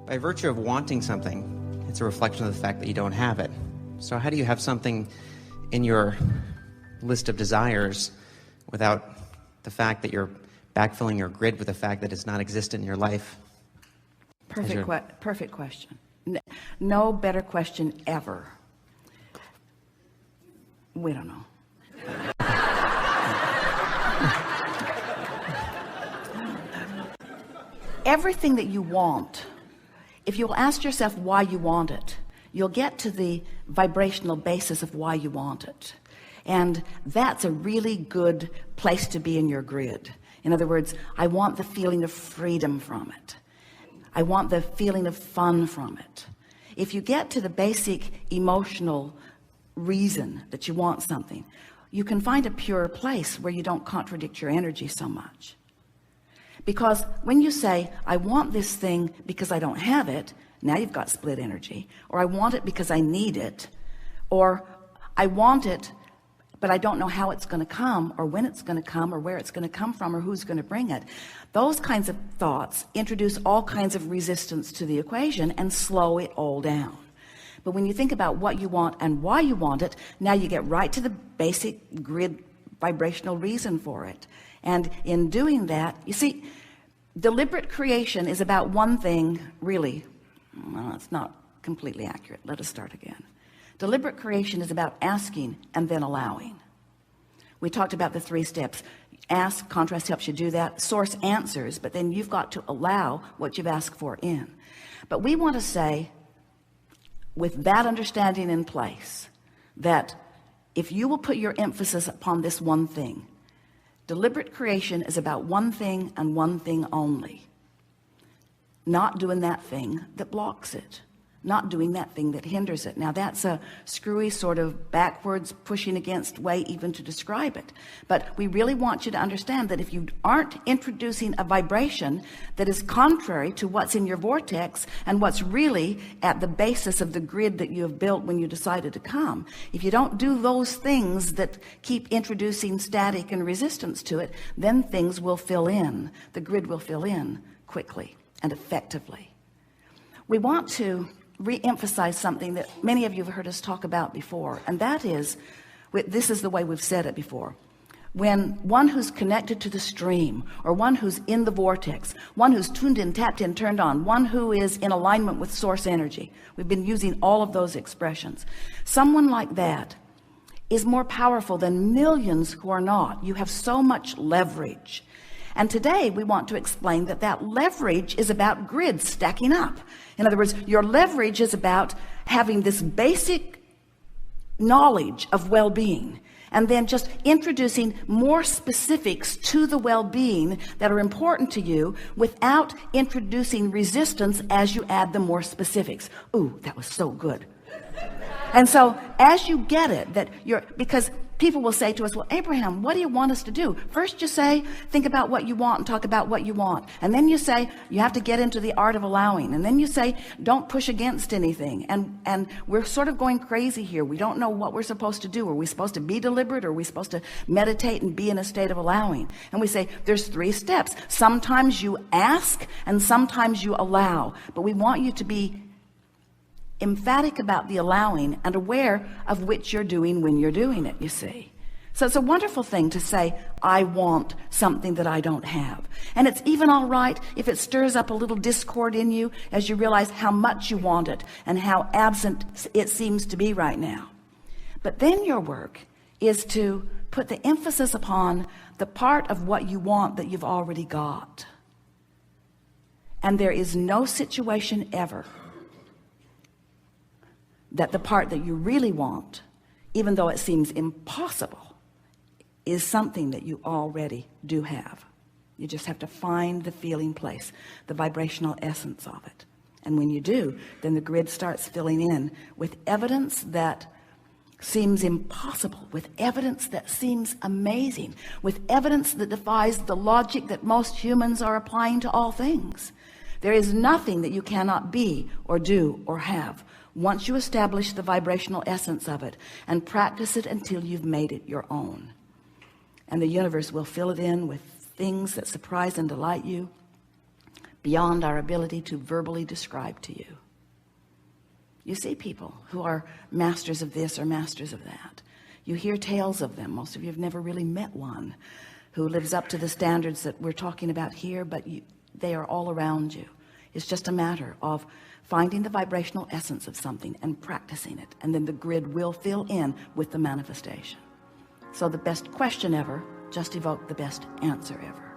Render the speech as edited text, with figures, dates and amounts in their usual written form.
By virtue of wanting something, it's a reflection of the fact that you don't have it. So how do you have something in your list of desires without the fact that you're backfilling your grid with the fact that it's not existent in your life? Perfect question. No better question ever. We don't know. Everything that you want, if you'll ask yourself why you want it, you'll get to the vibrational basis of why you want it. And that's a really good place to be in your grid. In other words, I want the feeling of freedom from it. I want the feeling of fun from it. If you get to the basic emotional reason that you want something, you can find a pure place where you don't contradict your energy so much. Because when you say, I want this thing because I don't have it, now you've got split energy. Or I want it because I need it. Or I want it, but I don't know how it's going to come, or when it's going to come, or where it's going to come from, or who's going to bring it. Those kinds of thoughts introduce all kinds of resistance to the equation and slow it all down. But when you think about what you want and why you want it, now you get right to the basic grid vibrational reason for it. And in doing that, you see, deliberate creation is about one thing, really. Well, it's not completely accurate. Let us start again. Deliberate creation is about asking and then allowing. We talked about the 3 steps. Ask, contrast helps you do that. Source answers, but then you've got to allow what you've asked for in. But we want to say, with that understanding in place, that if you will put your emphasis upon this one thing, deliberate creation is about one thing and one thing only. Not doing that thing that blocks it. Not doing that thing that hinders it. Now that's a screwy sort of backwards pushing against way even to describe it. But we really want you to understand that if you aren't introducing a vibration that is contrary to what's in your vortex and what's really at the basis of the grid that you have built when you decided to come, if you don't do those things that keep introducing static and resistance to it, then things will fill in. The grid will fill in quickly and effectively. We want to re-emphasize something that many of you have heard us talk about before, and that is, this is the way we've said it before. When one who's connected to the stream, or one who's in the vortex, one who's tuned in, tapped in, turned on, one who is in alignment with source energy, we've been using all of those expressions. Someone like that is more powerful than millions who are not. You have so much leverage. And today we want to explain that that leverage is about grids stacking up. In other words, your leverage is about having this basic knowledge of well-being and then just introducing more specifics to the well-being that are important to you without introducing resistance as you add the more specifics. Ooh, that was so good. And so as you get it, because people will say to us, well, Abraham, what do you want us to do? First you say, think about what you want and talk about what you want. And then you say, you have to get into the art of allowing. And then you say, don't push against anything. And we're sort of going crazy here. We don't know what we're supposed to do. Are we supposed to be deliberate? Or are we supposed to meditate and be in a state of allowing? And we say, there's 3 steps. Sometimes you ask and sometimes you allow. But we want you to be emphatic about the allowing and aware of which you're doing when you're doing it, you see. So it's a wonderful thing to say, I want something that I don't have. And it's even all right if it stirs up a little discord in you as you realize how much you want it and how absent it seems to be right now. But then your work is to put the emphasis upon the part of what you want that you've already got. And there is no situation ever that the part that you really want, even though it seems impossible, is something that you already do have. You just have to find the feeling place, the vibrational essence of it. And when you do, then the grid starts filling in with evidence that seems impossible, with evidence that seems amazing, with evidence that defies the logic that most humans are applying to all things. There is nothing that you cannot be or do or have once you establish the vibrational essence of it and practice it until you've made it your own. And the universe will fill it in with things that surprise and delight you, beyond our ability to verbally describe to you. You see people who are masters of this or masters of that. You hear tales of them. Most of you have never really met one who lives up to the standards that we're talking about here, but they are all around you. It's just a matter of finding the vibrational essence of something and practicing it, and then the grid will fill in with the manifestation. So the best question ever just evoked the best answer ever.